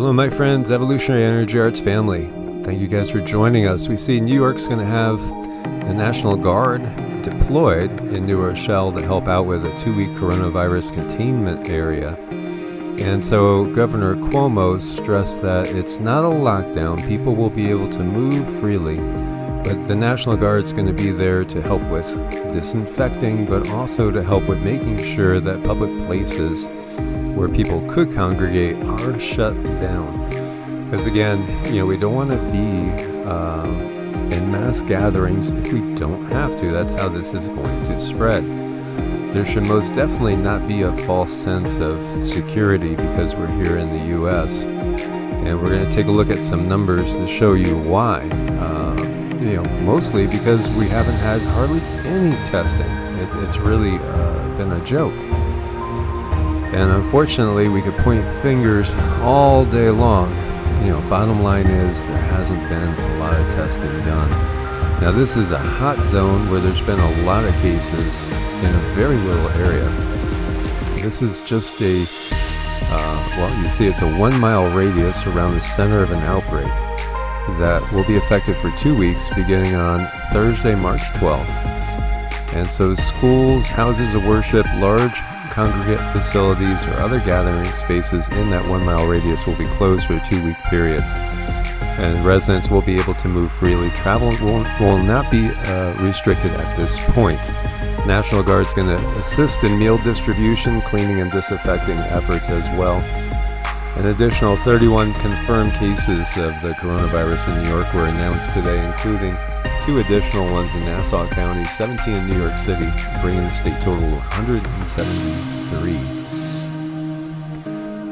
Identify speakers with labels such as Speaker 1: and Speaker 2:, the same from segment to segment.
Speaker 1: Hello, my friends, Evolutionary Energy Arts family. Thank you guys for joining us. We see New York's going to have the National Guard deployed in New Rochelle to help out with a 2-week coronavirus containment area. And so Governor Cuomo stressed that it's not a lockdown. People will be able to move freely, but the National Guard's going to be there to help with disinfecting, but also to help with making sure that public places where people could congregate are shut down. Because again, we don't want to be in mass gatherings if we don't have to. That's how this is going to spread. There should most definitely not be a false sense of security because we're here in the U.S. And we're going to take a look at some numbers to show you why. Mostly because we haven't had hardly any testing. It's really been a joke. And unfortunately, we could point fingers all day long. Bottom line is there hasn't been a lot of testing done. Now, this is a hot zone where there's been a lot of cases in a very little area. This is just you see it's a 1-mile radius around the center of an outbreak that will be effective for 2 weeks beginning on Thursday, March 12th. And so schools, houses of worship, large congregate facilities, or other gathering spaces in that 1-mile radius will be closed for a 2-week period. And residents will be able to move freely. Travel will not be restricted at this point. National Guard's going to assist in meal distribution, cleaning, and disinfecting efforts as well. An additional 31 confirmed cases of the coronavirus in New York were announced today, including 2 additional ones in Nassau County, 17 in New York City, bringing the state total to 173.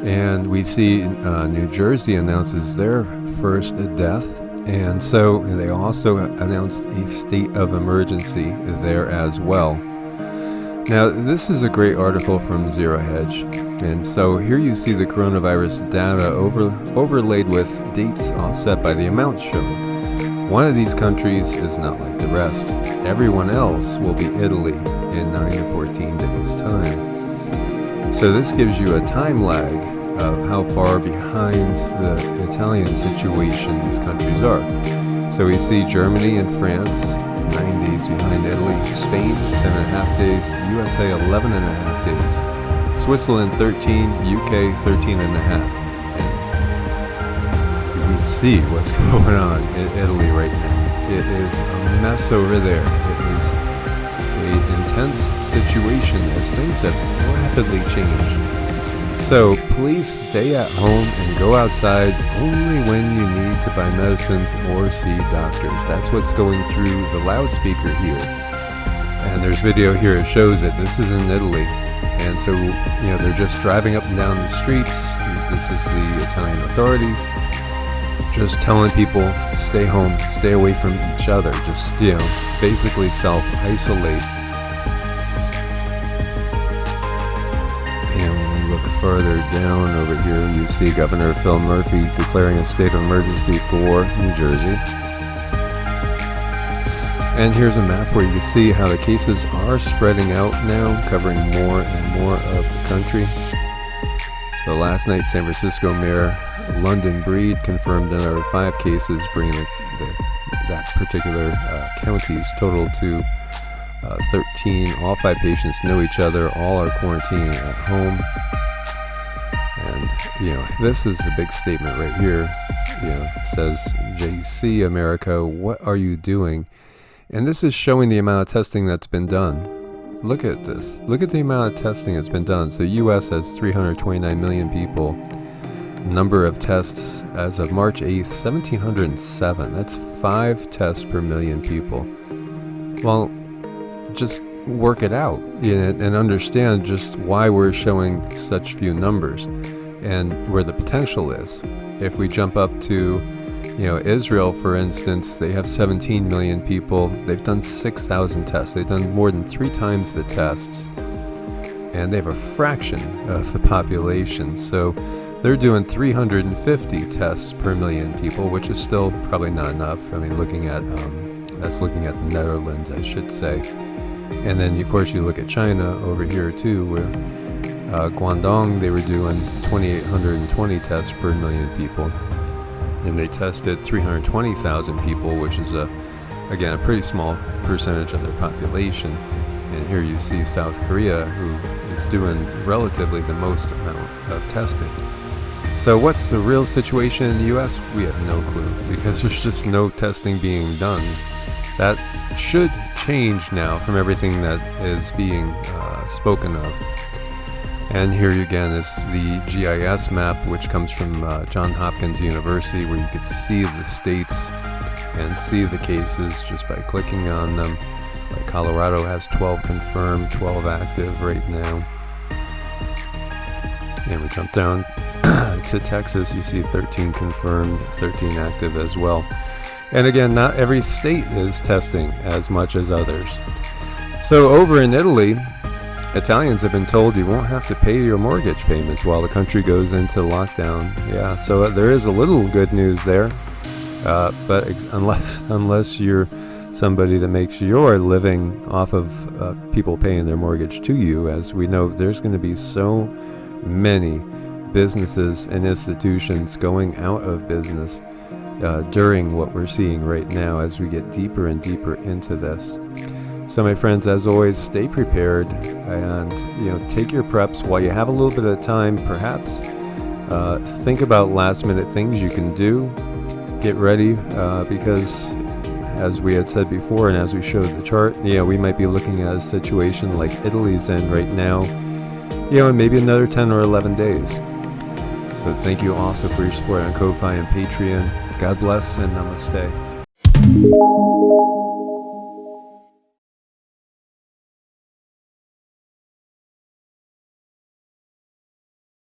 Speaker 1: And we see New Jersey announces their first death, and so they also announced a state of emergency there as well. Now, this is a great article from Zero Hedge, and so here you see the coronavirus data overlaid with dates offset by the amounts shown. One of these countries is not like the rest. Everyone else will be Italy in 9 to 14 days' time. So this gives you a time lag of how far behind the Italian situation these countries are. So we see Germany and France 9 days behind Italy, Spain 10.5 days, USA 11.5 days, Switzerland 13, UK 13.5. We see what's going on in Italy right now. It is a mess over there. It is an intense situation as things have rapidly changed. So please stay at home and go outside only when you need to buy medicines or see doctors. That's what's going through the loudspeaker here. And there's video here that shows it. This is in Italy. And so, they're just driving up and down the streets. This is the Italian authorities. Just telling people, stay home, stay away from each other. Just, basically self-isolate. And when we look further down over here, you see Governor Phil Murphy declaring a state of emergency for New Jersey. And here's a map where you can see how the cases are spreading out now, covering more and more of the country. So last night, San Francisco Mayor London Breed confirmed another 5 cases, bringing that particular county's total to 13. All 5 patients know each other. All are quarantining at home. And, this is a big statement right here. It says, JC America, what are you doing? And this is showing the amount of testing that's been done. Look at this. Look at the amount of testing that's been done. So U.S. has 329 million people. Number of tests as of March 8th, 1,707. That's 5 tests per million people. Well, just work it out and understand just why we're showing such few numbers and where the potential is. If we jump up to Israel, for instance, they have 17 million people. They've done 6,000 tests. They've done more than 3 times the tests. And they have a fraction of the population. So they're doing 350 tests per million people, which is still probably not enough. I mean, looking at the Netherlands, I should say. And then, of course, you look at China over here, too, where Guangdong, they were doing 2,820 tests per million people. And they tested 320,000 people, which is, again, a pretty small percentage of their population. And here you see South Korea, who is doing relatively the most amount of testing. So what's the real situation in the U.S.? We have no clue, because there's just no testing being done. That should change now from everything that is being spoken of. And here again is the GIS map, which comes from Johns Hopkins University, where you could see the states and see the cases just by clicking on them. Like Colorado has 12 confirmed, 12 active right now. And we jump down to Texas, you see 13 confirmed, 13 active as well. And again, not every state is testing as much as others. So over in Italy, Italians have been told you won't have to pay your mortgage payments while the country goes into lockdown. Yeah, so there is a little good news there. But unless you're somebody that makes your living off of people paying their mortgage to you, as we know, there's going to be so many businesses and institutions going out of business during what we're seeing right now as we get deeper and deeper into this. So my friends, as always, stay prepared and take your preps while you have a little bit of time. Perhaps think about last minute things you can do. Get ready because, as we had said before and as we showed the chart, we might be looking at a situation like Italy's in right now, in maybe another 10 or 11 days. So thank you also for your support on Ko-Fi and Patreon. God bless and namaste.